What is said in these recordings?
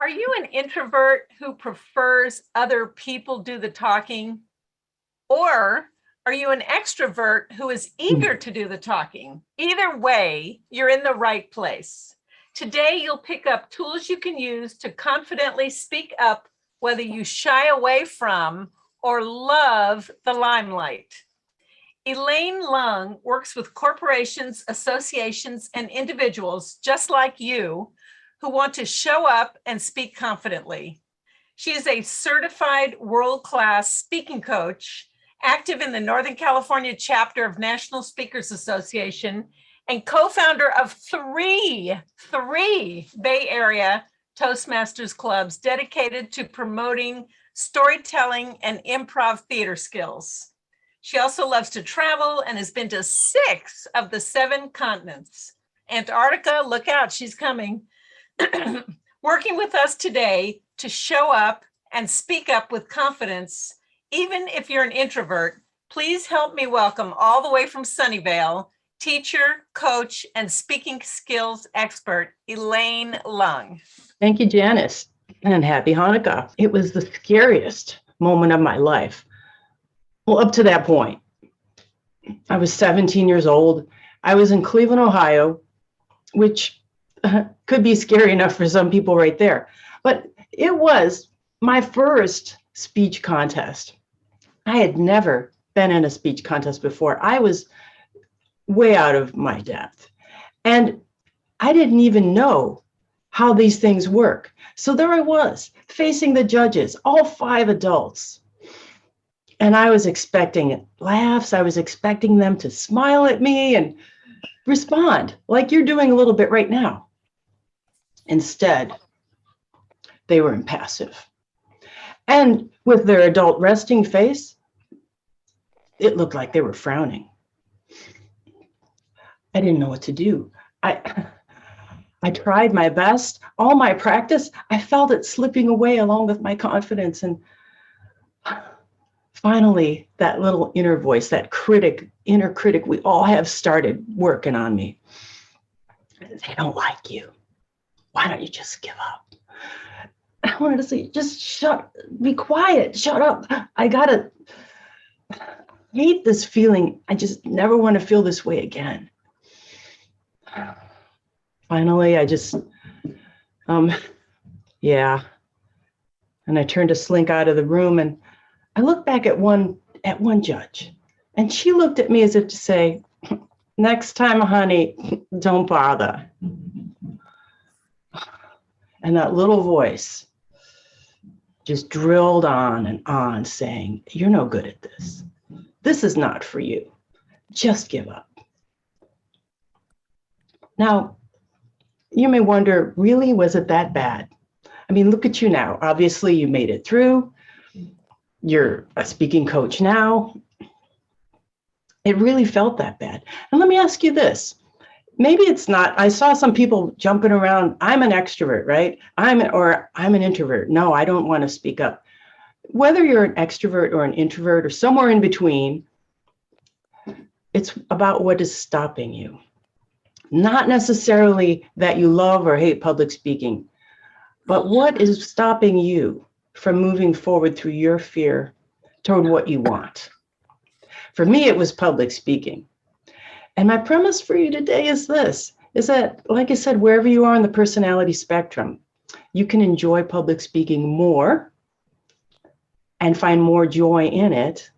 Are you an introvert who prefers other people do the talking? Or are you an extrovert who is eager to do the talking? Either way, you're in the right place. Today, you'll pick up tools you can use to confidently speak up, whether you shy away from or love the limelight. Elaine Lung works with corporations, associations, and individuals just like you who want to show up and speak confidently. She is a certified world-class speaking coach, active in the Northern California chapter of National Speakers Association, and co-founder of three Bay Area Toastmasters clubs dedicated to promoting storytelling and improv theater skills. She also loves to travel and has been to 6 of the 7 continents. Antarctica, look out, she's coming. Working with us today to show up and speak up with confidence, even if you're an introvert. Please help me welcome all the way from Sunnyvale, teacher, coach, and speaking skills expert, Elaine Lung. Thank you, Janice, and happy Hanukkah. It was the scariest moment of my life. Well, up to that point, I was 17 years old. I was in Cleveland, Ohio, which could be scary enough for some people right there. But it was my first speech contest. I had never been in a speech contest before. I was way out of my depth. And I didn't even know how these things work. So there I was, facing the judges, all 5 adults. And I was expecting laughs. I was expecting them to smile at me and respond like you're doing a little bit right now. Instead, they were impassive. And with their adult resting face, it looked like they were frowning. I didn't know what to do. I tried my best, all my practice, I felt it slipping away along with my confidence. And finally, that little inner voice, that inner critic we all have started working on me. They don't like you. Why don't you just give up? I wanted to say, just be quiet, shut up. I hate this feeling. I just never want to feel this way again. Finally, I just, yeah. And I turned to slink out of the room, and I looked back at one judge, and she looked at me as if to say, next time, honey, don't bother. And that little voice just drilled on and on, saying, you're no good at this. This is not for you. Just give up. Now, you may wonder, really, was it that bad? I mean, look at you now. Obviously, you made it through. You're a speaking coach now. It really felt that bad. And let me ask you this. Maybe it's not. I saw some people jumping around. I'm an extrovert, right? I'm an introvert. No, I don't want to speak up. Whether you're an extrovert or an introvert or somewhere in between, it's about what is stopping you. Not necessarily that you love or hate public speaking, but what is stopping you from moving forward through your fear toward what you want? For me, it was public speaking. And my premise for you today is this, is that, like I said, wherever you are on the personality spectrum, you can enjoy public speaking more and find more joy in it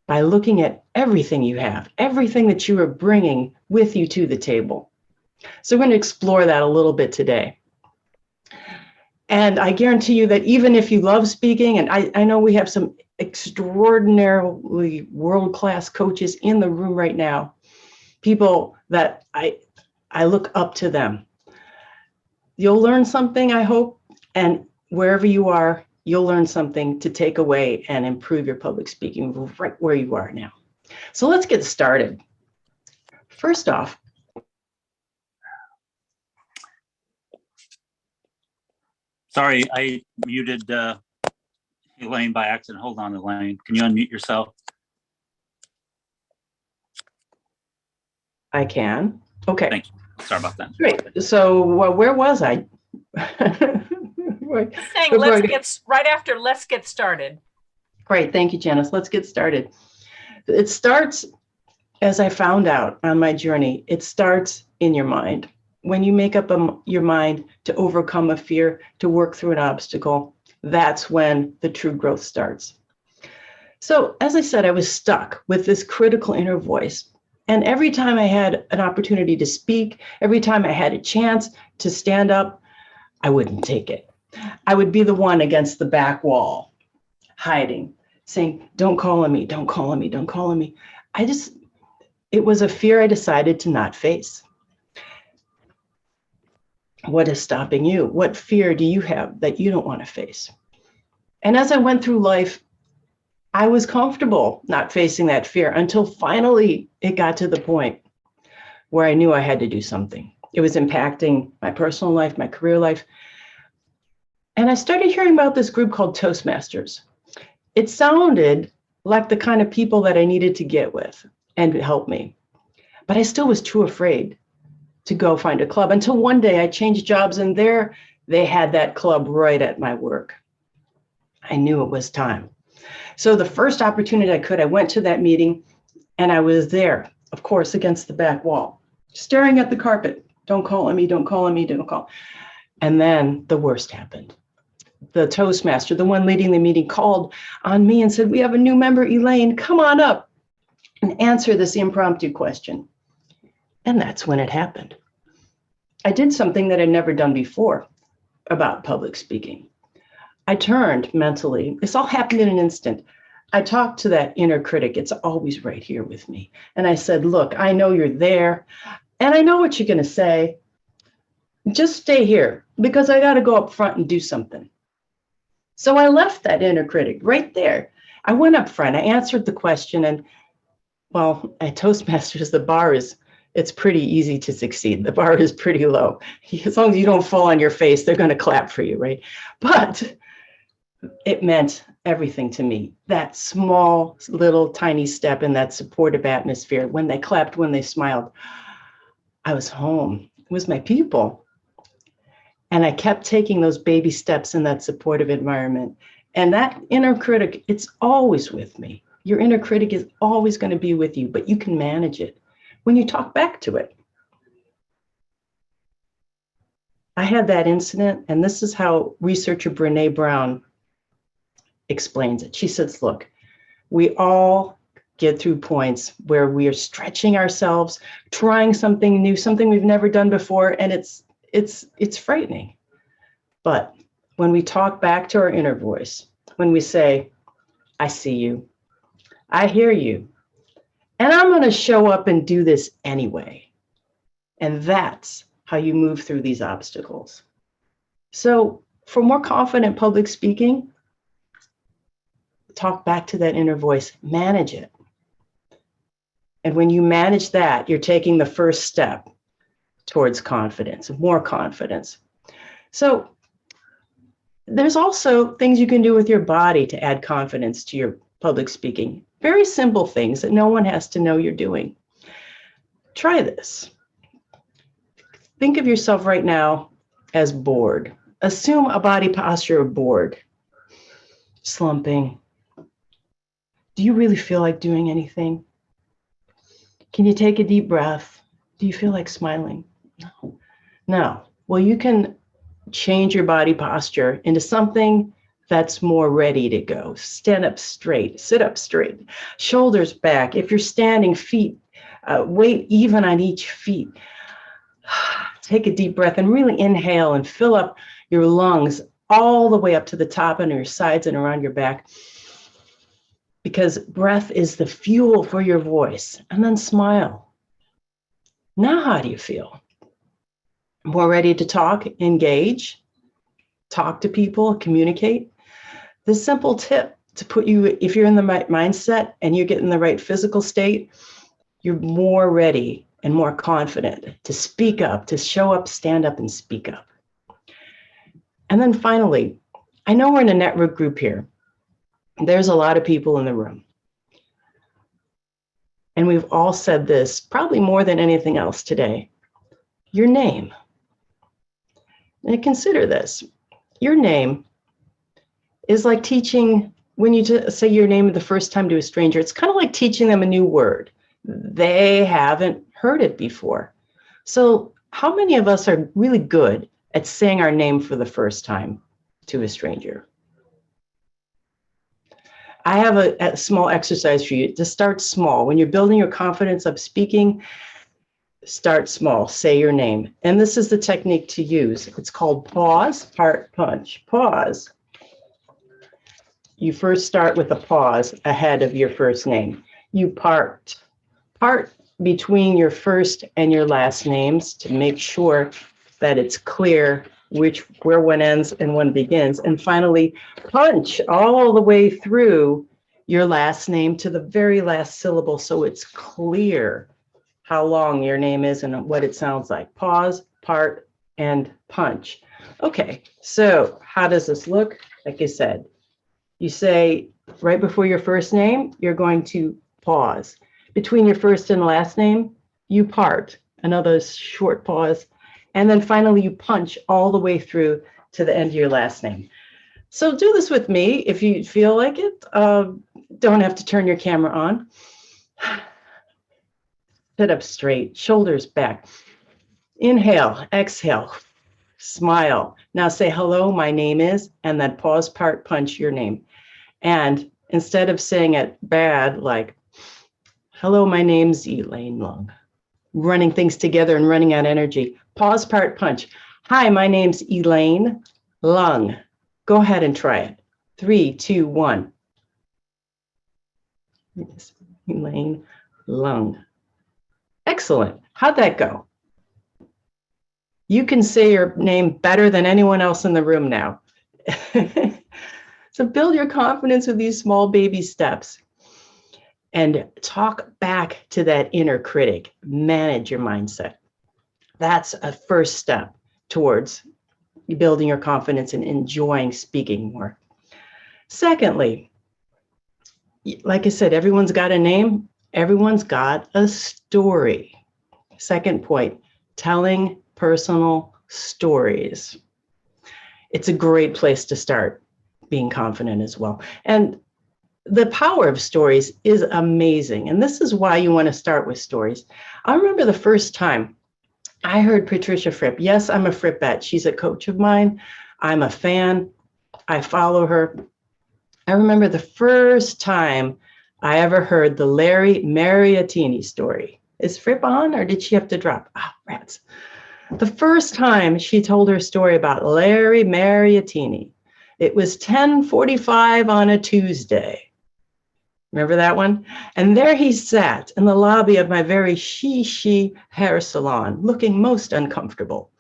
by looking at everything you have, everything that you are bringing with you to the table. So we're going to explore that a little bit today. And I guarantee you that even if you love speaking, and I know we have some extraordinarily world-class coaches in the room right now, people that I look up to them. You'll learn something, I hope, and wherever you are, you'll learn something to take away and improve your public speaking right where you are now. So let's get started. First off, sorry, I muted Elaine by accident. Hold on, Elaine. Can you unmute yourself? I can. Okay. Thank you. Sorry about that. Great. So where was I? Saying right after let's get started. Great. Thank you, Janice. Let's get started. It starts, as I found out on my journey, it starts in your mind. When you make up your mind to overcome a fear, to work through an obstacle, that's when the true growth starts. So, as I said, I was stuck with this critical inner voice. And every time I had an opportunity to speak, every time I had a chance to stand up, I wouldn't take it. I would be the one against the back wall, hiding, saying, don't call on me, don't call on me, don't call on me. It was a fear I decided to not face. What is stopping you? What fear do you have that you don't want to face? And as I went through life, I was comfortable not facing that fear until finally it got to the point where I knew I had to do something. It was impacting my personal life, my career life. And I started hearing about this group called Toastmasters. It sounded like the kind of people that I needed to get with and help me. But I still was too afraid to go find a club until one day I changed jobs, and there they had that club right at my work. I knew it was time. So the first opportunity I went to that meeting, and I was there, of course, against the back wall, staring at the carpet. Don't call on me, don't call on me, don't call. And then the worst happened. The Toastmaster, the one leading the meeting, called on me and said, we have a new member, Elaine, come on up and answer this impromptu question. And that's when it happened. I did something that I'd never done before about public speaking. I turned mentally. This all happened in an instant. I talked to that inner critic. It's always right here with me. And I said, look, I know you're there, and I know what you're going to say. Just stay here, because I got to go up front and do something. So I left that inner critic right there. I went up front. I answered the question. And, well, at Toastmasters, the bar it's pretty easy to succeed. The bar is pretty low. As long as you don't fall on your face, they're going to clap for you, right? But it meant everything to me. That small, little, tiny step in that supportive atmosphere, when they clapped, when they smiled, I was home. It was my people. And I kept taking those baby steps in that supportive environment. And that inner critic, it's always with me. Your inner critic is always going to be with you, but you can manage it when you talk back to it. I had that incident, and this is how researcher Brene Brown explains it. She says, look, we all get through points where we are stretching ourselves, trying something new, something we've never done before, and it's frightening. But when we talk back to our inner voice, when we say, I see you, I hear you, and I'm going to show up and do this anyway. And that's how you move through these obstacles. So for more confident public speaking, talk back to that inner voice, manage it. And when you manage that, you're taking the first step towards confidence, more confidence. So there's also things you can do with your body to add confidence to your public speaking. Very simple things that no one has to know you're doing. Try this. Think of yourself right now as bored. Assume a body posture of bored, slumping. Do you really feel like doing anything? Can you take a deep breath? Do you feel like smiling? No. Well, you can change your body posture into something that's more ready to go. Stand up straight, sit up straight, shoulders back. If you're standing, feet, weight even on each feet. Take a deep breath and really inhale and fill up your lungs all the way up to the top and your sides and around your back. Because breath is the fuel for your voice. And then smile. Now, how do you feel? More ready to talk, engage, talk to people, communicate? The simple tip to put you, if you're in the right mindset and you get in the right physical state, you're more ready and more confident to speak up, to show up, stand up, and speak up. And then finally, I know we're in a network group here. There's a lot of people in the room. And we've all said this, probably more than anything else today, your name. And consider this. your name is like teaching, when you say your name the first time to a stranger, it's kind of like teaching them a new word. They haven't heard it before. So how many of us are really good at saying our name for the first time to a stranger? I have a small exercise for you to start small. When you're building your confidence of speaking, start small, say your name. And this is the technique to use. It's called pause, part, punch. Pause. You first start with a pause ahead of your first name. You part between your first and your last names to make sure that it's clear where one ends and one begins. And finally, punch all the way through your last name to the very last syllable so it's clear how long your name is and what it sounds like. Pause, part, and punch. Okay, so how does this look? Like I said, you say right before your first name, you're going to pause. Between your first and last name, you part, another short pause. And then finally, you punch all the way through to the end of your last name. So do this with me if you feel like it. Don't have to turn your camera on. Sit up straight, shoulders back. Inhale, exhale, smile. Now say, hello, my name is, and then pause, part, punch your name. And instead of saying it bad, like, hello, my name's Elaine Lung, running things together and running out of energy. Pause, part, punch. Hi, my name's Elaine Lung. Go ahead and try it. 3, 2, 1. Elaine Lung. Excellent. How'd that go? You can say your name better than anyone else in the room now. So build your confidence with these small baby steps and talk back to that inner critic. Manage your mindset. That's a first step towards building your confidence and enjoying speaking more. Secondly, like I said, everyone's got a name. Everyone's got a story. Second point, telling personal stories. It's a great place to start being confident as well. And the power of stories is amazing. And this is why you want to start with stories. I remember the first time I heard Patricia Fripp. Yes, I'm a Frippette. She's a coach of mine. I'm a fan. I follow her. I remember the first time I ever heard the Larry Mariottini story. Is Fripp on or did she have to drop? Ah, rats. The first time she told her story about Larry Mariottini, it was 10:45 on a Tuesday. Remember that one? And there he sat in the lobby of my very she hair salon, looking most uncomfortable.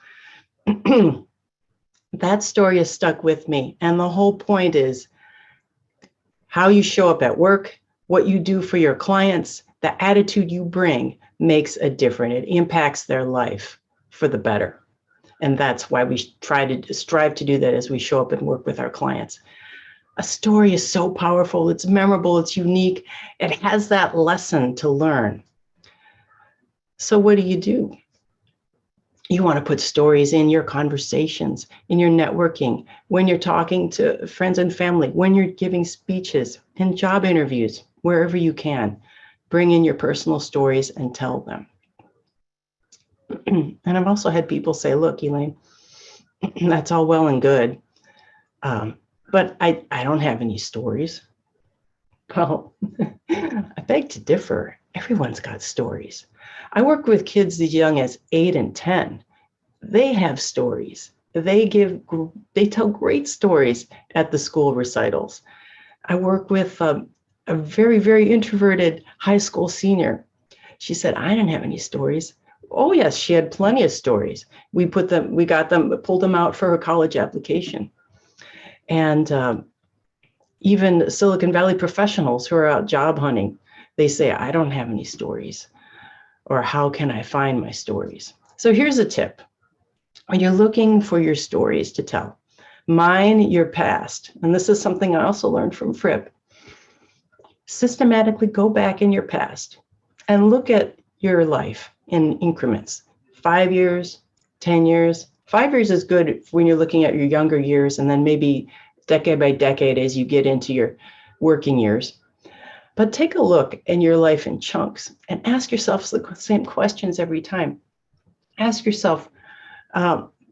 That story has stuck with me. And the whole point is how you show up at work, what you do for your clients, the attitude you bring makes a difference. It impacts their life for the better. And that's why we strive to do that as we show up and work with our clients. A story is so powerful. It's memorable. It's unique. It has that lesson to learn. So what do? You want to put stories in your conversations, in your networking, when you're talking to friends and family, when you're giving speeches, in job interviews, wherever you can. Bring in your personal stories and tell them. And I've also had people say, look, Elaine, that's all well and good, but I don't have any stories. Well, I beg to differ. Everyone's got stories. I work with kids as young as 8 and 10. They have stories. They tell great stories at the school recitals. I work with a very, very introverted high school senior. She said, I didn't have any stories. Oh yes, she had plenty of stories. We pulled them out for her college application. And even Silicon Valley professionals who are out job hunting, they say, I don't have any stories, or how can I find my stories? So here's a tip. When you're looking for your stories to tell, mine your past. And this is something I also learned from Fripp. Systematically go back in your past and look at your life in increments, 5 years, 10 years, 5 years is good when you're looking at your younger years, and then maybe decade by decade as you get into your working years. But take a look in your life in chunks and ask yourself the same questions every time. Ask yourself,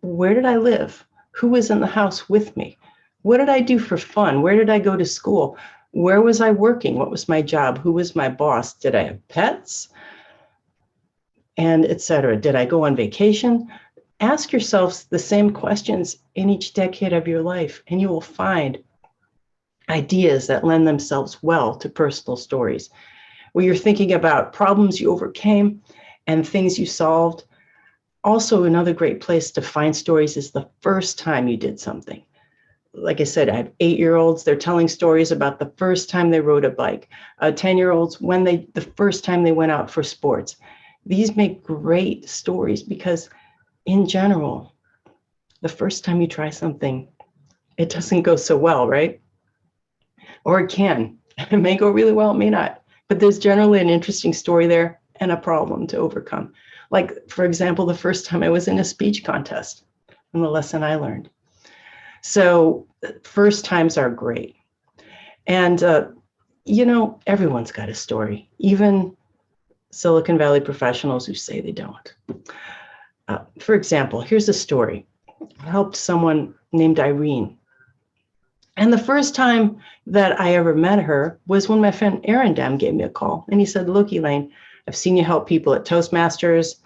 where did I live? Who was in the house with me? What did I do for fun? Where did I go to school? Where was I working? What was my job? Who was my boss? Did I have pets? And etc. Did I go on vacation? Ask yourselves the same questions in each decade of your life, and you will find ideas that lend themselves well to personal stories, where you're thinking about problems you overcame and things you solved. Also, another great place to find stories is the first time you did something. Like I said, I have 8-year-olds, they're telling stories about the first time they rode a bike. 10-year-olds, the first time they went out for sports. These make great stories because in general, the first time you try something, it doesn't go so well, right? Or it can. It may go really well, it may not. But there's generally an interesting story there and a problem to overcome. Like, for example, the first time I was in a speech contest and the lesson I learned. So first times are great. And, everyone's got a story, even Silicon Valley professionals who say they don't. For example, here's a story. I helped someone named Irene. And the first time that I ever met her was when my friend Aaron Dam gave me a call. And he said, look, Elaine, I've seen you help people at Toastmasters.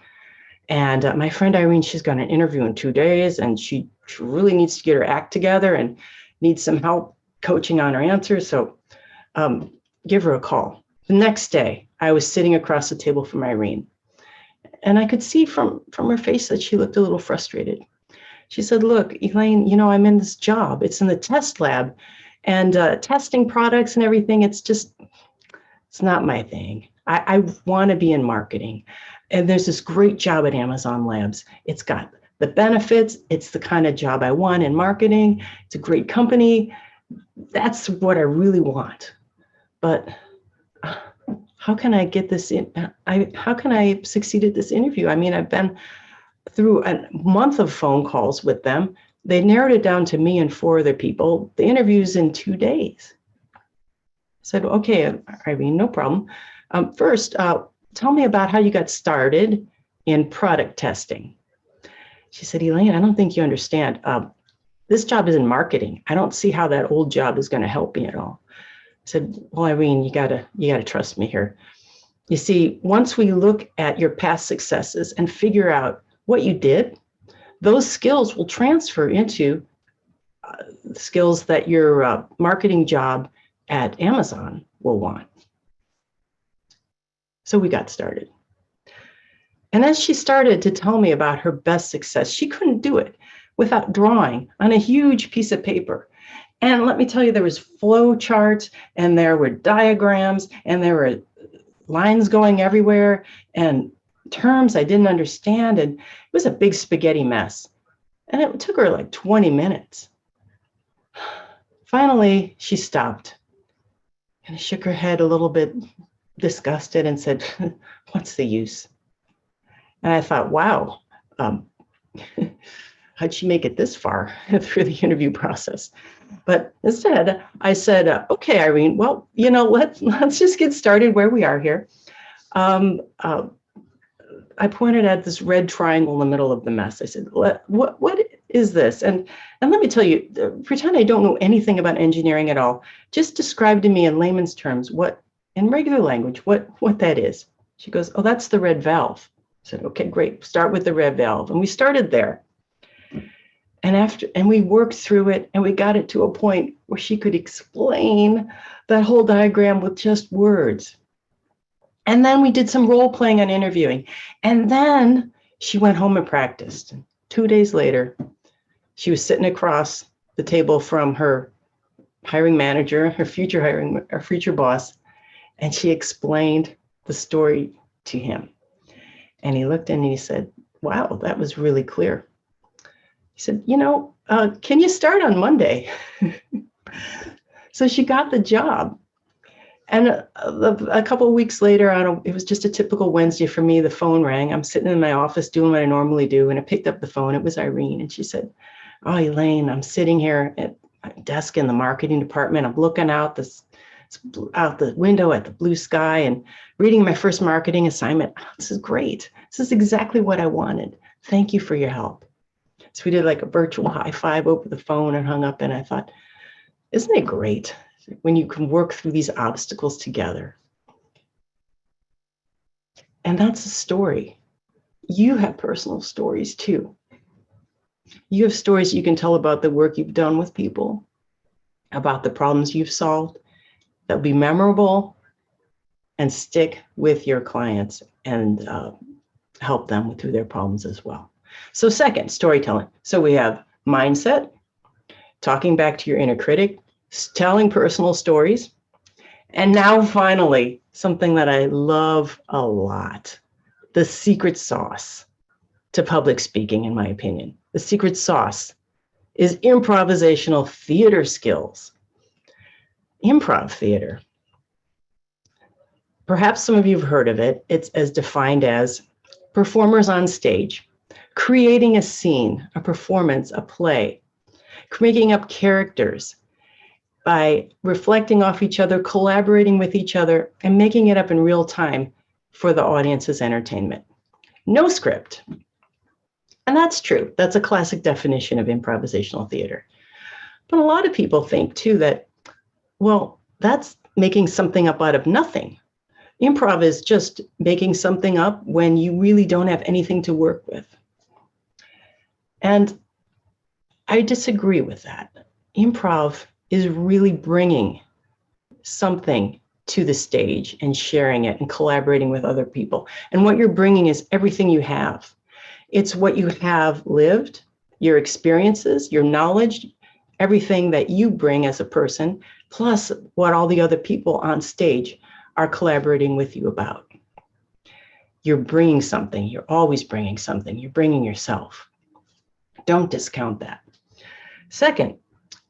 And my friend Irene, she's got an interview in 2 days, and she really needs to get her act together and needs some help coaching on her answers. So give her a call. The next day, I was sitting across the table from Irene. And I could see from her face that she looked a little frustrated. She said, look, Elaine, I'm in this job. It's in the test lab and testing products and everything. It's not my thing. I want to be in marketing. And there's this great job at Amazon Labs. It's got the benefits. It's the kind of job I want in marketing. It's a great company. That's what I really want. But how can I get this in? How can I succeed at this interview? I mean, I've been through a month of phone calls with them. They narrowed it down to me and 4 other people. The interview's in 2 days. I said, okay, Irene, no problem. First, tell me about how you got started in product testing. She said, Elaine, I don't think you understand. This job is in marketing. I don't see how that old job is going to help me at all. I said, well, Irene, you gotta trust me here. You see, once we look at your past successes and figure out what you did, those skills will transfer into skills that your marketing job at Amazon will want. So we got started. And as she started to tell me about her best success, she couldn't do it without drawing on a huge piece of paper. And let me tell you, there was flow charts and there were diagrams and there were lines going everywhere and terms I didn't understand. And it was a big spaghetti mess. And it took her like 20 minutes. Finally, she stopped and shook her head a little bit disgusted and said, what's the use? And I thought, wow, how'd she make it this far through the interview process? But instead, I said, okay, Irene, well, let's just get started where we are here. I pointed at this red triangle in the middle of the mess. I said, what is this? And let me tell you, pretend I don't know anything about engineering at all. Just describe to me in layman's terms in regular language, what that is. She goes, oh, that's the red valve. I said, okay, great. Start with the red valve. And we started there. And we worked through it and we got it to a point where she could explain that whole diagram with just words. And then we did some role playing and interviewing. And then she went home and practiced. And 2 days later, she was sitting across the table from her hiring manager, her future boss, and she explained the story to him. And he looked and he said, wow, that was really clear. He said, can you start on Monday? So she got the job. And a couple of weeks later, it was just a typical Wednesday for me. The phone rang. I'm sitting in my office doing what I normally do. And I picked up the phone. It was Irene. And she said, "Oh, Elaine, I'm sitting here at my desk in the marketing department. I'm looking out the window at the blue sky and reading my first marketing assignment. Oh, this is great. This is exactly what I wanted. Thank you for your help." So we did like a virtual high five over the phone and hung up. And I thought, isn't it great when you can work through these obstacles together? And that's a story. You have personal stories too. You have stories you can tell about the work you've done with people, about the problems you've solved that'll be memorable and stick with your clients and help them through their problems as well. So second, storytelling. So we have mindset, talking back to your inner critic, telling personal stories. And now finally, something that I love a lot, the secret sauce to public speaking, in my opinion. The secret sauce is improvisational theater skills. Improv theater. Perhaps some of you have heard of it. It's as defined as performers on stage, creating a scene, a performance, a play, making up characters by reflecting off each other, collaborating with each other, and making it up in real time for the audience's entertainment. No script. And that's true. That's a classic definition of improvisational theater. But a lot of people think too that, well, that's making something up out of nothing. Improv is just making something up when you really don't have anything to work with. And I disagree with that. Improv is really bringing something to the stage and sharing it and collaborating with other people. And what you're bringing is everything you have. It's what you have lived, your experiences, your knowledge, everything that you bring as a person, plus what all the other people on stage are collaborating with you about. You're bringing something. You're always bringing something. You're bringing yourself. Don't discount that. Second,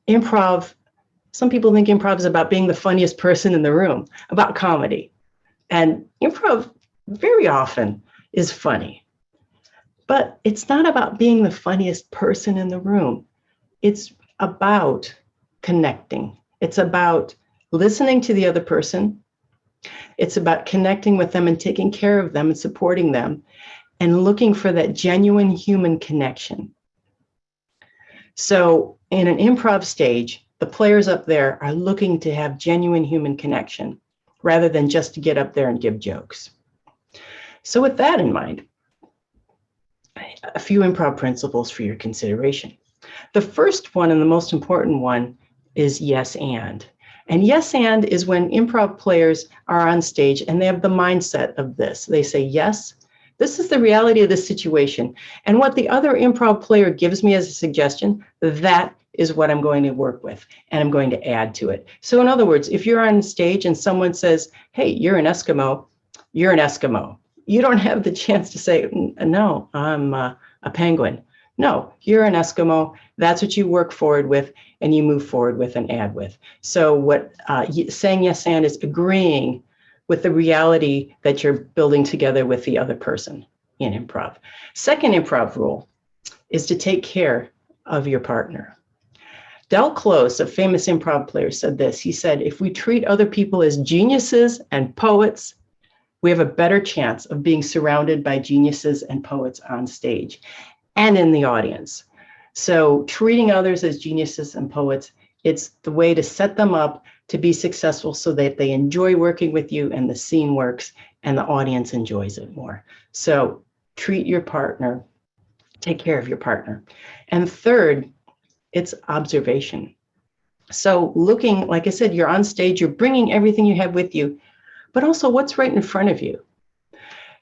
improv. Some people think improv is about being the funniest person in the room, about comedy. And improv very often is funny. But it's not about being the funniest person in the room. It's about connecting. It's about listening to the other person. It's about connecting with them and taking care of them and supporting them and looking for that genuine human connection. So in an improv stage, the players up there are looking to have genuine human connection rather than just to get up there and give jokes. So with that in mind, a few improv principles for your consideration. The first one and the most important one is yes and. And yes and is when improv players are on stage and they have the mindset of this. They say, yes, this is the reality of this situation. And what the other improv player gives me as a suggestion, that is what I'm going to work with and I'm going to add to it. So in other words, if you're on stage and someone says, hey, you're an Eskimo, you're an Eskimo. You don't have the chance to say, no, I'm a penguin. No, you're an Eskimo. That's what you work forward with and you move forward with and add with. So what saying yes and is agreeing with the reality that you're building together with the other person in improv. Second improv rule is to take care of your partner. Del Close, a famous improv player, said this. He said, if we treat other people as geniuses and poets, we have a better chance of being surrounded by geniuses and poets on stage and in the audience. So treating others as geniuses and poets, it's the way to set them up to be successful so that they enjoy working with you and the scene works and the audience enjoys it more. So treat your partner, take care of your partner. And third, it's observation. So looking, like I said, you're on stage, you're bringing everything you have with you, but also what's right in front of you.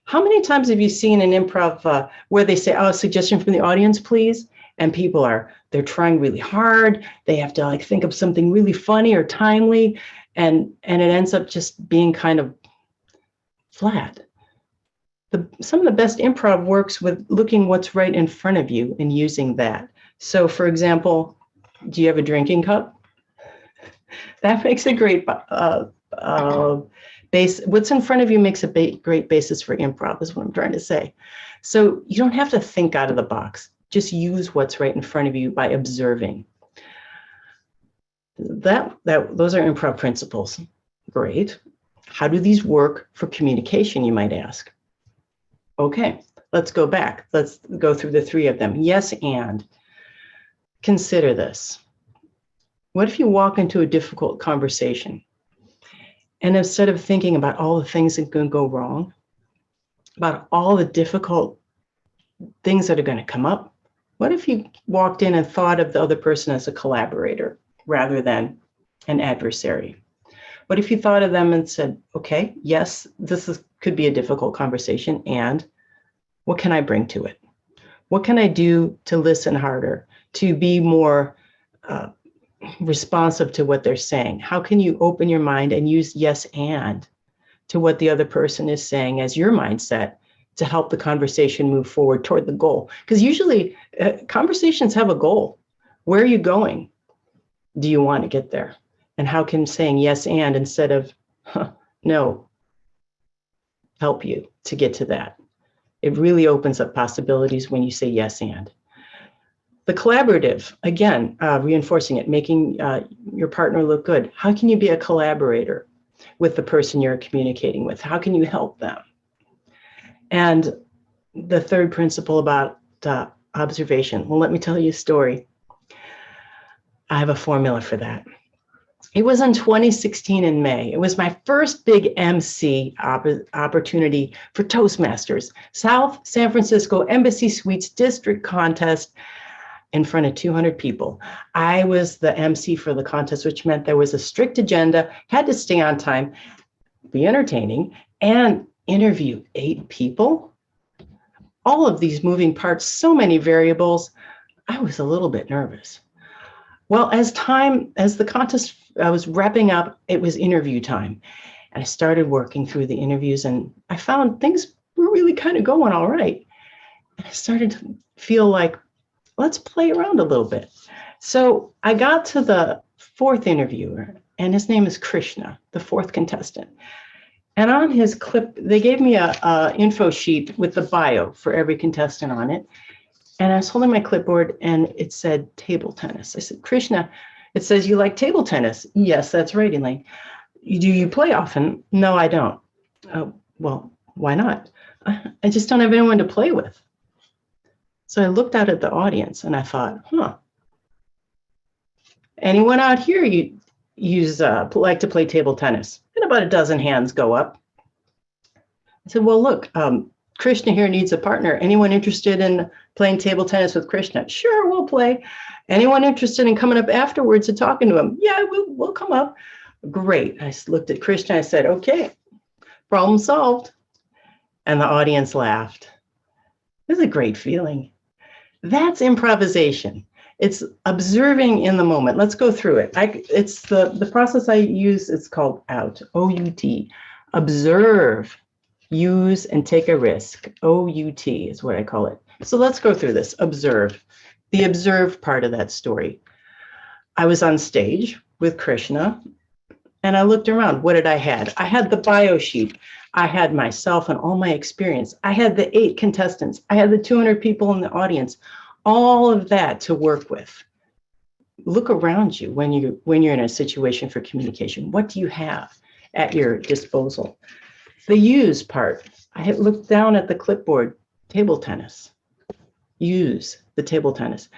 How many times have you seen an improv where they say, oh, a suggestion from the audience, please? And people they're trying really hard. They have to think of something really funny or timely. And it ends up just being kind of flat. Some of the best improv works with looking what's right in front of you and using that. So for example, do you have a drinking cup? That makes a great what's in front of you makes a great basis for improv, is what I'm trying to say. So you don't have to think out of the box. Just use what's right in front of you by observing. Those are improv principles. Great. How do these work for communication, you might ask? Okay, let's go back. Let's go through the three of them. Yes, and. Consider this. What if you walk into a difficult conversation, and instead of thinking about all the things that can go wrong, about all the difficult things that are going to come up, what if you walked in and thought of the other person as a collaborator rather than an adversary? What if you thought of them and said, okay, yes, could be a difficult conversation, and what can I bring to it? What can I do to listen harder, to be more responsive to what they're saying? How can you open your mind and use yes and to what the other person is saying as your mindset to help the conversation move forward toward the goal? Because usually conversations have a goal. Where are you going? Do you want to get there? And how can saying yes and instead of no help you to get to that? It really opens up possibilities when you say yes and. The collaborative, again, reinforcing it, making your partner look good. How can you be a collaborator with the person you're communicating with? How can you help them? And the third principle about observation. Well, let me tell you a story. I have a formula for that. It was in 2016 in May. It was my first big MC opportunity for Toastmasters, South San Francisco Embassy Suites District Contest in front of 200 people. I was the MC for the contest, which meant there was a strict agenda, had to stay on time, be entertaining, and interview 8 people. All of these moving parts, so many variables. I was a little bit nervous. Well, as the contest was wrapping up, it was interview time. And I started working through the interviews, and I found things were really kind of going all right. And I started to feel like, let's play around a little bit. So I got to the 4th interviewer, and his name is Krishna, the 4th contestant. And on his clip, they gave me a info sheet with the bio for every contestant on it. And I was holding my clipboard, and it said table tennis. I said, Krishna, it says you like table tennis. Yes, that's right, Elaine. Do you play often? No, I don't. Well, why not? I just don't have anyone to play with. So I looked out at the audience and I thought, anyone out here like to play table tennis? And about a dozen hands go up. I said, well, look, Krishna here needs a partner. Anyone interested in playing table tennis with Krishna? Sure, we'll play. Anyone interested in coming up afterwards and talking to him? Yeah, we'll come up. Great. I looked at Krishna. I said, okay, problem solved. And the audience laughed. It was a great feeling. That's improvisation. It's observing in the moment. Let's go through it. It's the process I use. It's called OUT, O-U-T. Observe, use, and take a risk. O-U-T is what I call it. So let's go through this. Observe. The observe part of that story. I was on stage with Krishna, and I looked around. What did I have? I had the bio sheet. I had myself and all my experience. I had the 8 contestants. I had the 200 people in the audience. All of that to work with. Look around you when you're in a situation for communication. What do you have at your disposal? The use part. I had looked down at the clipboard. Table tennis. Use the table tennis.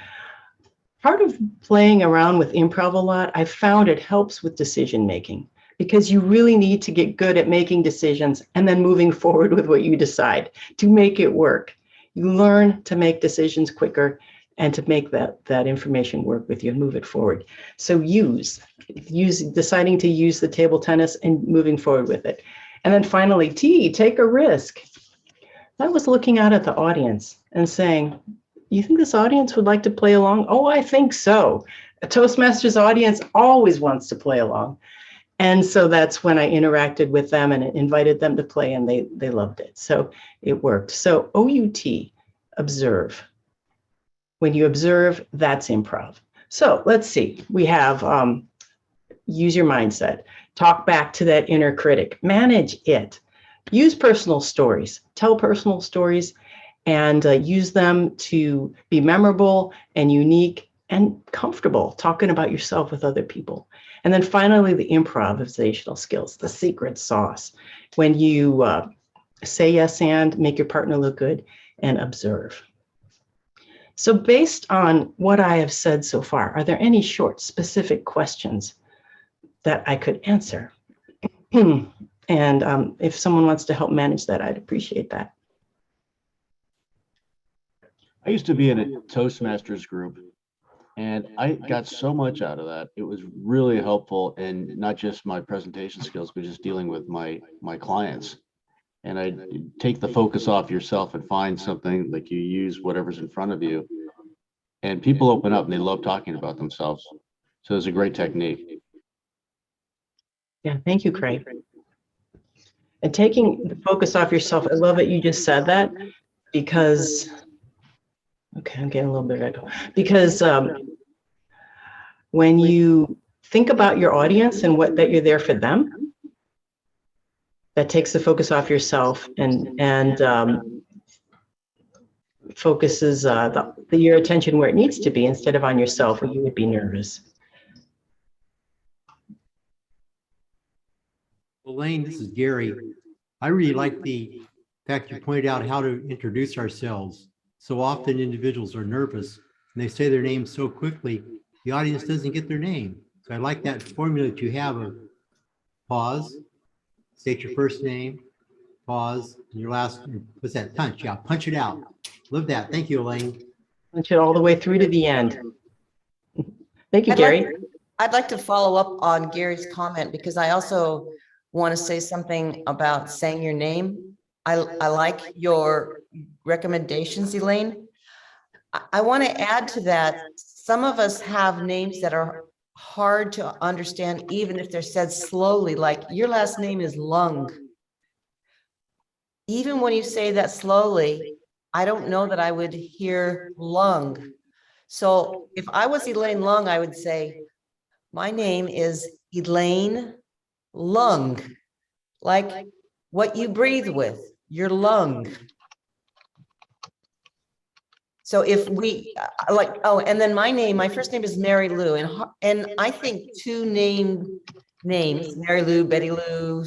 Part of playing around with improv a lot, I found it helps with decision making, because you really need to get good at making decisions and then moving forward with what you decide to make it work. You learn to make decisions quicker and to make that information work with you and move it forward. So deciding to use the table tennis and moving forward with it. And then finally, T, take a risk. I was looking out at the audience and saying, you think this audience would like to play along? Oh, I think so. A Toastmasters audience always wants to play along. And so that's when I interacted with them and invited them to play, and they loved it. So it worked. So OUT, observe. When you observe, that's improv. So let's see. We have use your mindset. Talk back to that inner critic. Manage it. Use personal stories. Tell personal stories and use them to be memorable and unique and comfortable talking about yourself with other people. And then finally, the improvisational skills, the secret sauce. When you say yes and make your partner look good and observe. So based on what I have said so far, are there any short, specific questions that I could answer? And if someone wants to help manage that, I'd appreciate that. I used to be in a Toastmasters group, and I got so much out of that. It was really helpful in not just my presentation skills, but just dealing with my clients. And I take the focus off yourself and find something, like you use whatever's in front of you. And people open up and they love talking about themselves. So it's a great technique. Yeah, thank you, Craig. And taking the focus off yourself, I love that you just said that, because, okay, I'm getting a little bit of echo. Because when you think about your audience and that you're there for them, that takes the focus off yourself and focuses your attention where it needs to be instead of on yourself, where you would be nervous. Elaine, this is Gary. I really like the fact you pointed out how to introduce ourselves. So often individuals are nervous and they say their name so quickly, the audience doesn't get their name. So I like that formula that you have of pause, state your first name, pause, and your last, what's that, punch? Yeah, punch it out. Love that. Thank you, Elaine. Punch it all the way through to the end. Thank you, Gary. I'd like to follow up on Gary's comment, because I also want to say something about saying your name. I like your recommendations, Elaine. I want to add to that, some of us have names that are hard to understand, even if they're said slowly, like your last name is Lung. Even when you say that slowly, I don't know that I would hear lung. So if I was Elaine Lung, I would say, my name is Elaine Lung, like what you breathe with, your lung. So if we like, oh, and then my first name is Mary Lou, and I think two names, Mary Lou, Betty Lou,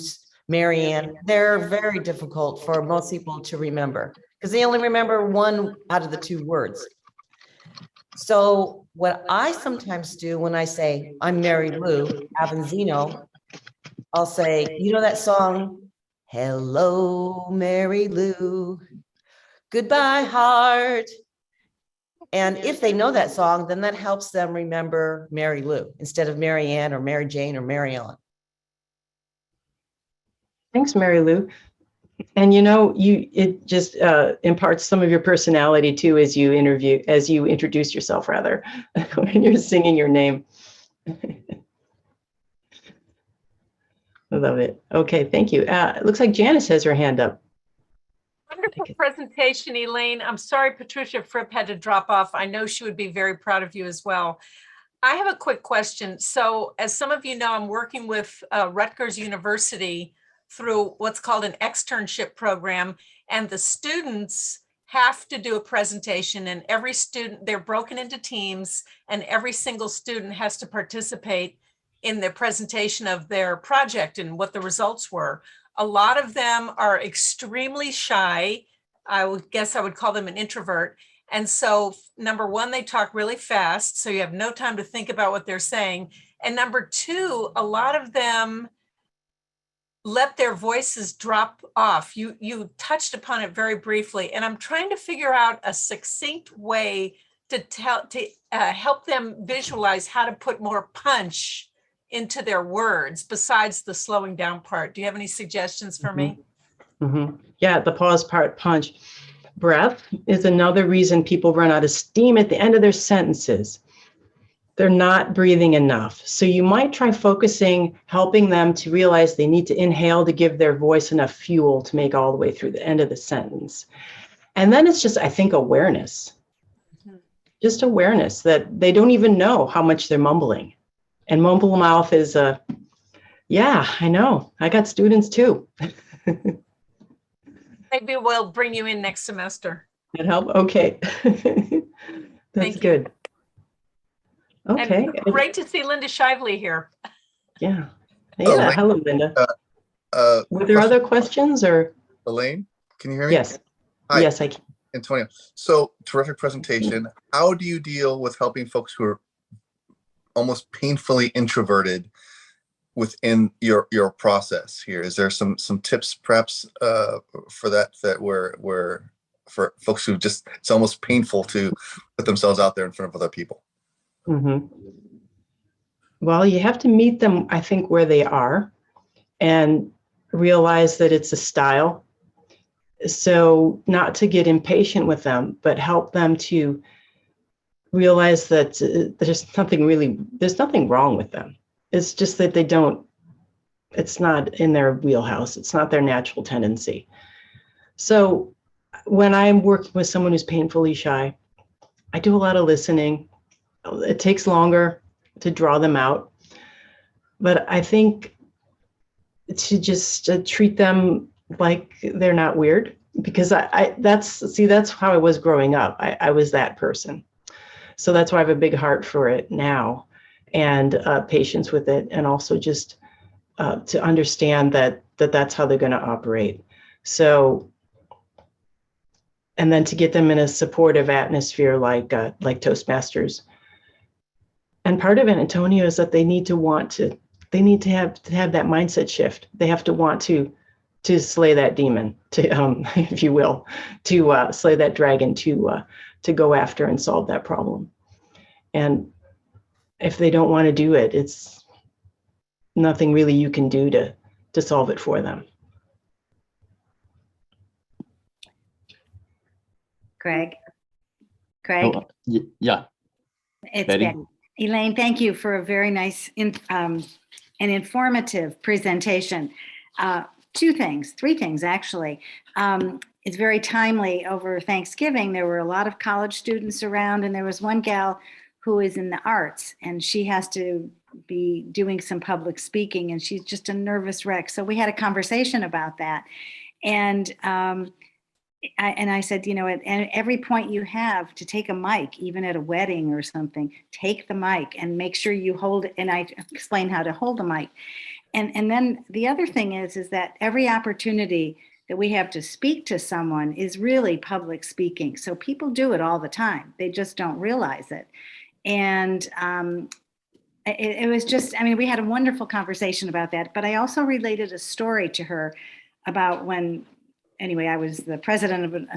Mary Ann, they're very difficult for most people to remember because they only remember one out of the two words. So what I sometimes do when I say I'm Mary Lou Avanzino, I'll say, you know that song, Hello, Mary Lou, Goodbye, Heart. And if they know that song, then that helps them remember Mary Lou instead of Mary Ann or Mary Jane or Mary Ellen. Thanks, Mary Lou. And you know, it just imparts some of your personality too as you introduce yourself, rather, when you're singing your name. I love it. Okay, thank you. It looks like Janice has her hand up. Wonderful presentation, Elaine. I'm sorry Patricia Fripp had to drop off. I know she would be very proud of you as well. I have a quick question. So as some of you know, I'm working with Rutgers University through what's called an externship program, and the students have to do a presentation, and every student, they're broken into teams, and every single student has to participate in the presentation of their project and what the results were. A lot of them are extremely shy. I would guess I would call them an introvert. And so number one, they talk really fast, so you have no time to think about what they're saying. And number two, a lot of them let their voices drop off. You touched upon it very briefly, and I'm trying to figure out a succinct way to help them visualize how to put more punch into their words besides the slowing down part. Do you have any suggestions for me? Mm-hmm. Yeah, the pause part, punch. Breath is another reason people run out of steam at the end of their sentences. They're not breathing enough. So you might try focusing, helping them to realize they need to inhale to give their voice enough fuel to make all the way through the end of the sentence. And then it's just, I think, awareness. Just awareness that they don't even know how much they're mumbling. And mumble mouth is yeah, I know. I got students too. Maybe we'll bring you in next semester. That help? Okay. That's you. good. Okay. And great to see Linda Shively here. Yeah. Oh, Yeah. Elaine, Hello, Linda. Were there question, other questions or? Elaine, can you hear me? Yes. Hi, Yes, I can. Antonio. So terrific presentation. How do you deal with helping folks who are almost painfully introverted within your process here? Is there some tips perhaps for that where for folks who just, it's almost painful to put themselves out there in front of other people? Mm-hmm. Well, you have to meet them, I think, where they are and realize that it's a style. So not to get impatient with them, but help them to realize that there's nothing wrong with them. It's just that it's not in their wheelhouse. It's not their natural tendency. So when I'm working with someone who's painfully shy, I do a lot of listening. It takes longer to draw them out, but I think to just treat them like they're not weird, because that's how I was growing up. I was that person. So that's why I have a big heart for it now, and patience with it, and also just to understand that's how they're going to operate. So, and then to get them in a supportive atmosphere like Toastmasters. And part of it, Antonio, is that they need to have that mindset shift. They have to want to slay that demon, if you will, to slay that dragon, to go after and solve that problem. And if they don't want to do it, it's nothing really you can do to solve it for them. Craig? Oh, yeah. It's Betty? Betty. Elaine, thank you for a very nice and informative presentation. Three things, actually. It's very timely. Over Thanksgiving, there were a lot of college students around, and there was one gal who is in the arts, and she has to be doing some public speaking, and she's just a nervous wreck. So we had a conversation about that. And I said, at every point you have to take a mic, even at a wedding or something, take the mic and make sure you hold it. And I explain how to hold the mic. And then the other thing is that every opportunity that we have to speak to someone is really public speaking. So people do it all the time. They just don't realize it. And it was just, we had a wonderful conversation about that. But I also related a story to her about when, anyway, I was the president of an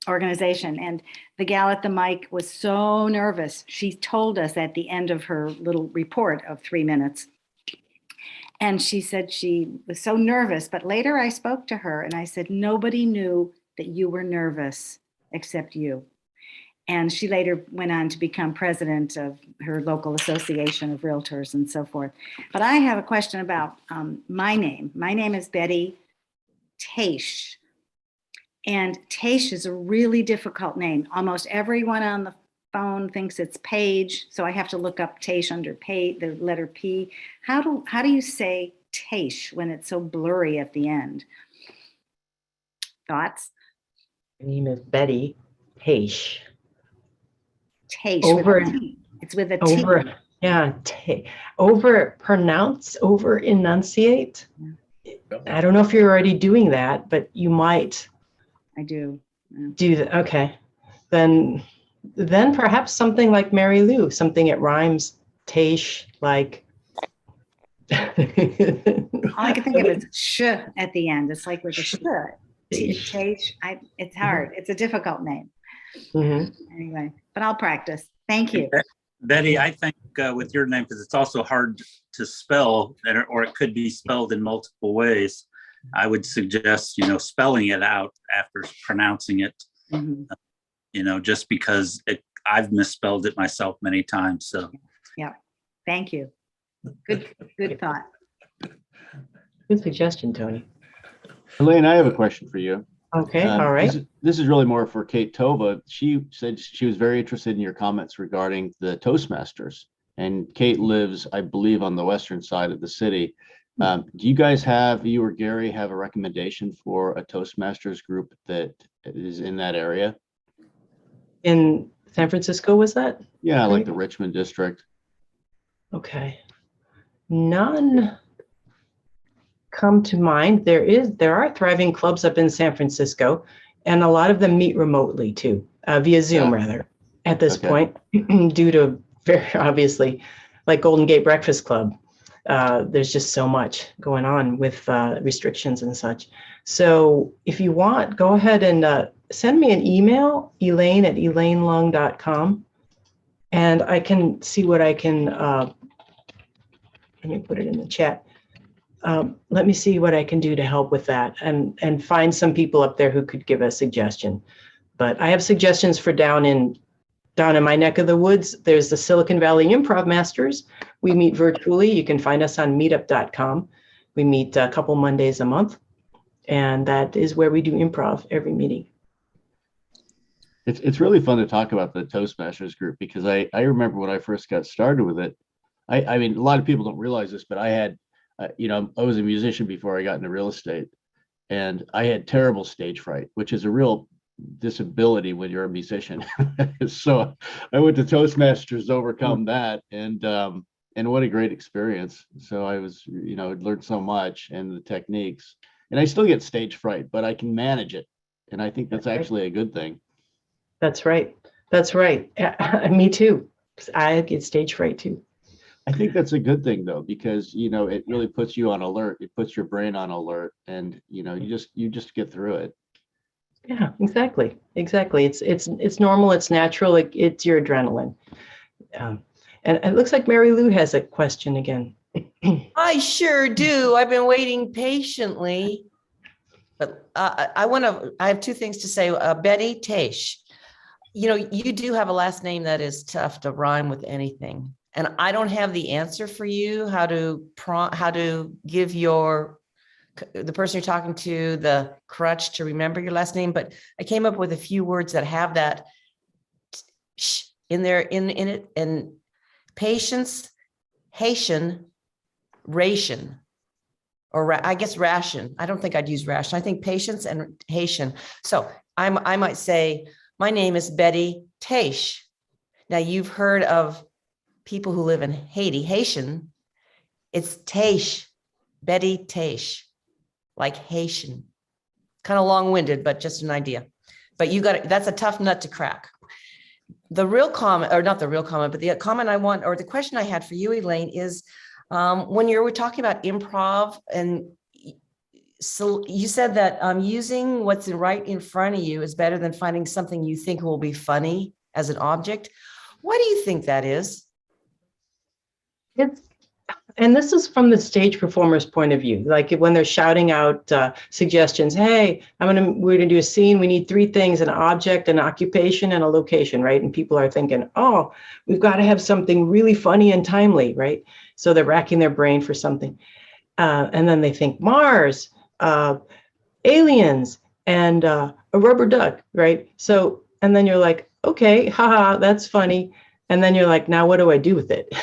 organization, and the gal at the mic was so nervous. She told us at the end of her little report of 3 minutes. And she said she was so nervous, but later I spoke to her and I said, nobody knew that you were nervous except you. And she later went on to become president of her local association of realtors and so forth. But I have a question about my name. My name is Betty Taish. And Taish is a really difficult name. Almost everyone on the phone thinks it's Page, so I have to look up Taish under the letter P. How do you say Taish when it's so blurry at the end? Thoughts? My name is Betty Taish. Taish. It's with a T. Over enunciate. I don't know if you're already doing that, but you might. I do. Yeah. Do that. Okay. Then perhaps something like Mary Lou, something it rhymes, Taish, like. All I can think of is sh at the end. It's like with a sh. Taish. It's hard. It's a difficult name. Mm-hmm. Anyway, but I'll practice. Thank you. Betty, I think with your name, because it's also hard to spell, or it could be spelled in multiple ways, I would suggest, spelling it out after pronouncing it, just because I've misspelled it myself many times. So, yeah, thank you. Good thought. Good suggestion, Tony. Elaine, I have a question for you. Okay, all right. This is really more for Kate Tova. She said she was very interested in your comments regarding the Toastmasters and Kate lives, I believe, on the western side of the city. Do you guys have, you or Gary, have a recommendation for a Toastmasters group that is in that area? In San Francisco, was that? Yeah, like Right. the Richmond district. Okay. None come to mind. There are thriving clubs up in San Francisco, and a lot of them meet remotely too, via Zoom Yeah. rather, at this Okay. point, due to very obviously, like Golden Gate Breakfast Club. There's just so much going on with restrictions and such. So if you want, go ahead and send me an email, elaine@elainelung.com, and I can see what I can, let me put it in the chat. Let me see what I can do to help with that and find some people up there who could give a suggestion. But I have suggestions for down in my neck of the woods. There's the Silicon Valley Improv Masters. We meet virtually. You can find us on meetup.com. We meet a couple Mondays a month, and that is where we do improv every meeting. It's really fun to talk about the Toastmasters group, because I remember when I first got started with it. I mean, a lot of people don't realize this, but I had, I was a musician before I got into real estate, and I had terrible stage fright, which is a real disability when you're a musician. So I went to Toastmasters to overcome that, and what a great experience. So I was, learned so much, and the techniques, and I still get stage fright, but I can manage it. And I think that's actually a good thing. That's right. That's right. Me too. I get stage fright too. I think that's a good thing though, because, it really puts you on alert. It puts your brain on alert, and, you just get through it. Yeah, exactly. It's normal. It's natural. It's your adrenaline. And it looks like Mary Lou has a question again. I sure do. I've been waiting patiently. But I have two things to say. Betty Taish, you do have a last name that is tough to rhyme with anything. And I don't have the answer for you, how to give the person you're talking to the crutch to remember your last name. But I came up with a few words that have that sh in there, in it. And patience, Haitian, ration. Or I guess ration. I don't think I'd use ration. I think patience and Haitian. So I might say, my name is Betty Taish. Now you've heard of people who live in Haiti, Haitian. It's Taish, Betty Taish, like Haitian. Kind of long-winded, but just an idea. But that's a tough nut to crack. The real comment, or not the real comment, but the comment I want, or the question I had for you, Elaine, is, when you were talking about improv, and so you said that using what's right in front of you is better than finding something you think will be funny as an object. Why do you think that is? And this is from the stage performer's point of view, like when they're shouting out suggestions. Hey, we're gonna do a scene. We need three things: an object, an occupation, and a location, right? And people are thinking, oh, we've got to have something really funny and timely, right? So they're racking their brain for something, and then they think Mars, aliens, and a rubber duck, right? So, and then you're like, okay, haha, that's funny. And then you're like, now what do I do with it?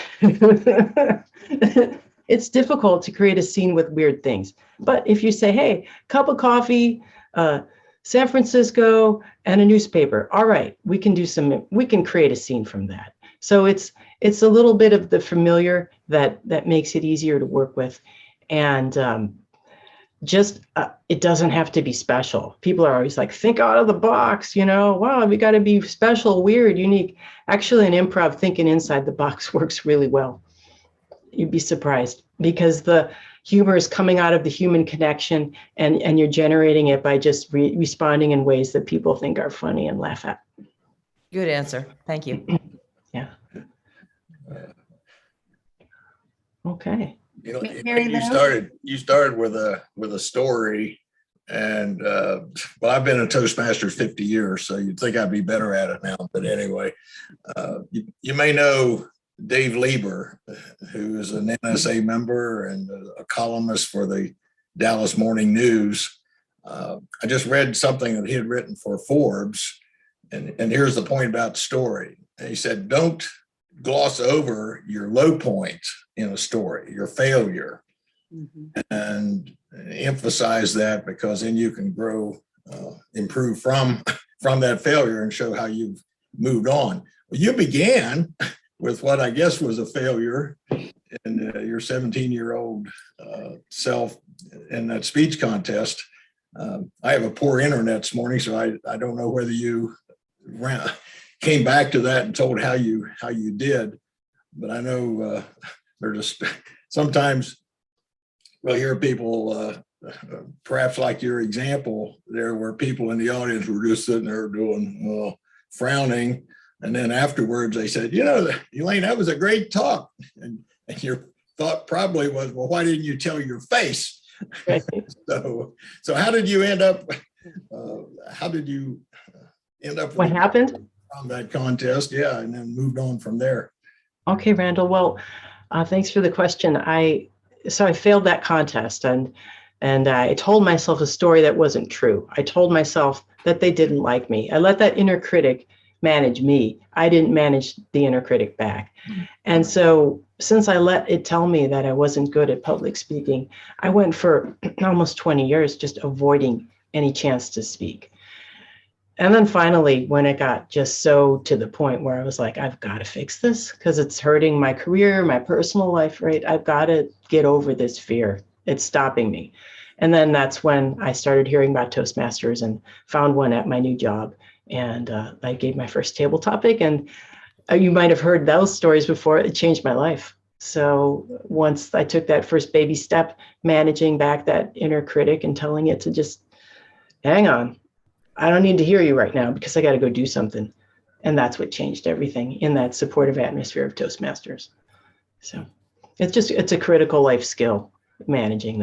It's difficult to create a scene with weird things. But if you say, hey, cup of coffee, San Francisco, and a newspaper, all right, we can create a scene from that. So it's a little bit of the familiar that makes it easier to work with. And it doesn't have to be special. People are always like, think out of the box, wow, we got to be special, weird, unique. Actually, in improv, thinking inside the box works really well. You'd be surprised, because the humor is coming out of the human connection, and you're generating it by just responding in ways that people think are funny and laugh at. Good answer. Thank you. Yeah. Okay. Mary Lou? You started with a story, and I've been a Toastmaster 50 years, so you'd think I'd be better at it now. But anyway, you may know Dave Lieber, who is an NSA member and a columnist for the Dallas Morning News. I just read something that he had written for Forbes, and here's the point about the story. And he said, don't gloss over your low point in a story, your failure, and emphasize that, because then you can grow, improve from that failure and show how you've moved on. Well, you began with what I guess was a failure in your 17-year-old self in that speech contest. I have a poor internet this morning, so I don't know whether you came back to that and told how you did, but I know they're just sometimes we'll hear people perhaps like your example there, where people in the audience were just sitting there doing frowning, and then afterwards they said, Elaine, that was a great talk, and your thought probably was, well, why didn't you tell your face? Right. So how did you end up? How did you end up? What happened? From that contest, yeah, and then moved on from there. Okay, Randall. Well, thanks for the question. So I failed that contest, and I told myself a story that wasn't true. I told myself that they didn't like me. I let that inner critic manage me. I didn't manage the inner critic back. And so since I let it tell me that I wasn't good at public speaking, I went for almost 20 years just avoiding any chance to speak. And then finally, when it got just so to the point where I was like, I've got to fix this because it's hurting my career, my personal life, right? I've got to get over this fear. It's stopping me. And then that's when I started hearing about Toastmasters and found one at my new job. And I gave my first table topic, and you might have heard those stories before. It changed my life. So once I took that first baby step, managing back that inner critic and telling it to just hang on, I don't need to hear you right now because I got to go do something. And that's what changed everything in that supportive atmosphere of Toastmasters. So it's a critical life skill, managing.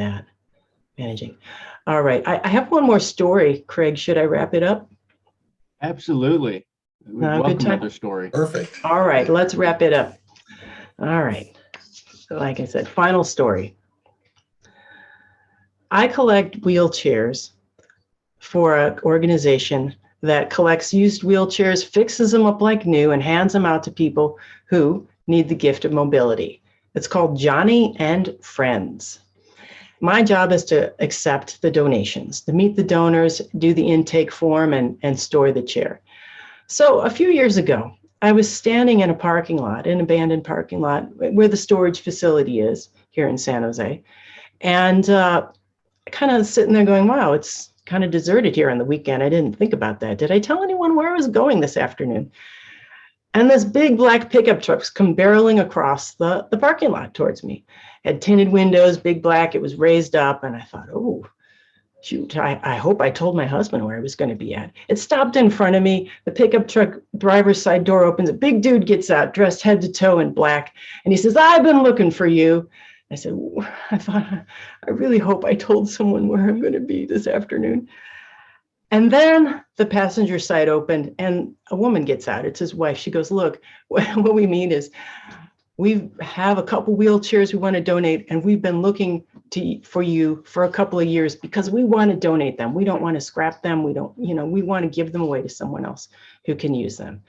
All right. I have one more story. Craig, should I wrap it up? Absolutely. We Good welcome time. another story. Perfect. All right, let's wrap it up. All right. So like I said, final story. I collect wheelchairs for an organization that collects used wheelchairs, fixes them up like new, and hands them out to people who need the gift of mobility. It's called Johnny and Friends. My job is to accept the donations, to meet the donors, do the intake form, and store the chair. So a few years ago, I was standing in a parking lot, an abandoned parking lot, where the storage facility is here in San Jose, and kind of sitting there going, wow, it's kind of deserted here on the weekend. I didn't think about that. Did I tell anyone where I was going this afternoon? And this big black pickup trucks come barreling across the parking lot towards me. It had tinted windows, big black, it was raised up, and I thought, oh, shoot, I hope I told my husband where I was going to be at. It stopped in front of me. The pickup truck driver's side door opens. A big dude gets out, dressed head to toe in black. And he says, I've been looking for you. I said, I thought, I really hope I told someone where I'm going to be this afternoon. And then the passenger side opened and a woman gets out. It's his wife. She goes, look, what we mean is we have a couple wheelchairs we want to donate, and we've been looking for you for a couple of years because we want to donate them. We don't want to scrap them. We don't, we want to give them away to someone else who can use them.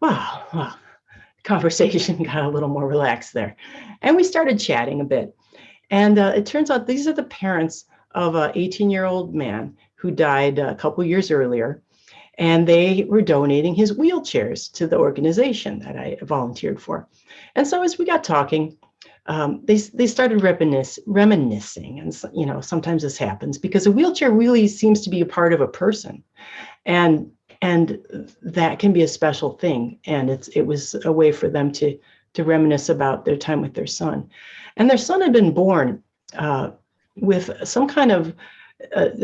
Wow. Conversation got a little more relaxed there. And we started chatting a bit. And it turns out these are the parents of an 18-year-old man who died a couple years earlier. And they were donating his wheelchairs to the organization that I volunteered for. And so as we got talking, they started reminiscing. And, sometimes this happens because a wheelchair really seems to be a part of a person. And that can be a special thing. And it was a way for them to reminisce about their time with their son. And their son had been born with some kind of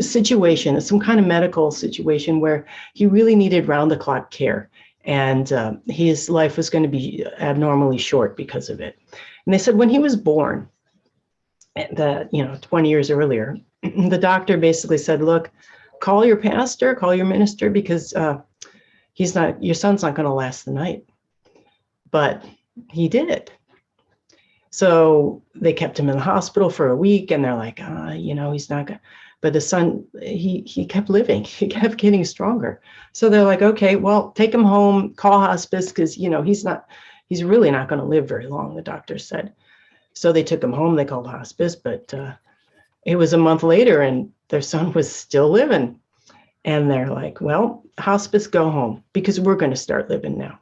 situation, some kind of medical situation where he really needed round-the-clock care. And his life was going to be abnormally short because of it. And they said when he was born, 20 years earlier, the doctor basically said, look, call your pastor, call your minister, because your son's not going to last the night. But he did. So they kept him in the hospital for a week, and they're like, he's not going to. But the son, he kept living. He kept getting stronger. So they're like, okay, well, take him home, call hospice, because, he's not, he's really not going to live very long, the doctor said. So they took him home. They called hospice, but it was a month later and their son was still living. And they're like, well, hospice, go home, because we're going to start living now.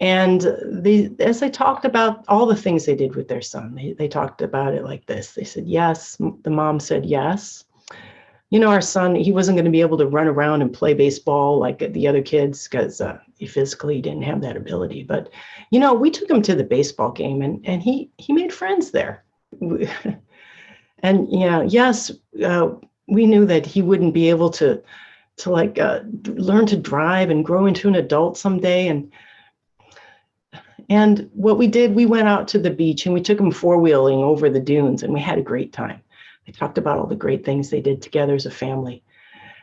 And as they talked about all the things they did with their son, they talked about it like this. They said, yes. The mom said, yes. You know, our son, he wasn't going to be able to run around and play baseball like the other kids because he physically didn't have that ability. But, you know, we took him to the baseball game and he made friends there. And yeah, yes, we knew that he wouldn't be able to learn to drive and grow into an adult someday. And what we did, we went out to the beach and we took him four-wheeling over the dunes and we had a great time. They talked about all the great things they did together as a family.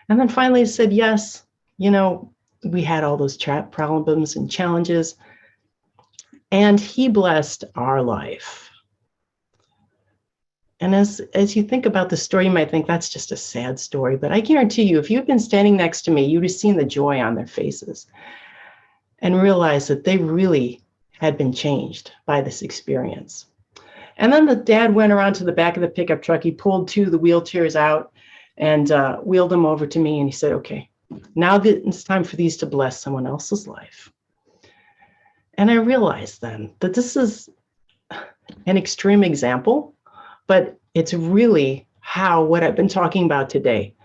And then finally said, yes, you know, we had all those problems and challenges. And he blessed our life. And as you think about the story, you might think that's just a sad story, but I guarantee you, if you'd been standing next to me, you'd have seen the joy on their faces and realized that they really had been changed by this experience. And then the dad went around to the back of the pickup truck. He pulled two of the wheelchairs out and wheeled them over to me. And he said, okay, now that it's time for these to bless someone else's life. And I realized then that this is an extreme example, but it's really how what I've been talking about today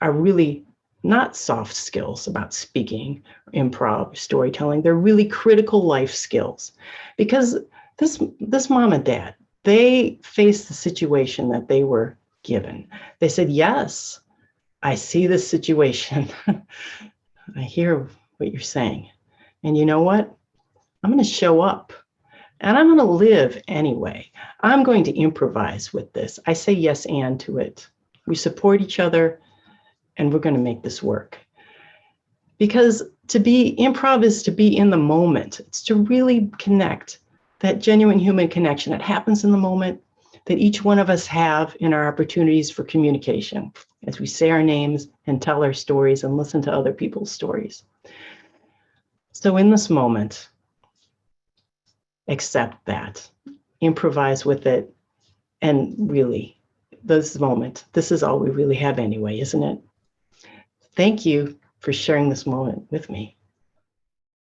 are really not soft skills about speaking, improv, storytelling. They're really critical life skills, because this mom and dad, they faced the situation that they were given. They said, yes, I see this situation. I hear what you're saying. And you know what? I'm going to show up and I'm going to live anyway. I'm going to improvise with this. I say yes and to it. We support each other and we're going to make this work. Because improv is to be in the moment. It's to really connect, that genuine human connection that happens in the moment, that each one of us have in our opportunities for communication as we say our names and tell our stories and listen to other people's stories. So in this moment, accept that, improvise with it, and really, this moment, this is all we really have anyway, isn't it? Thank you for sharing this moment with me.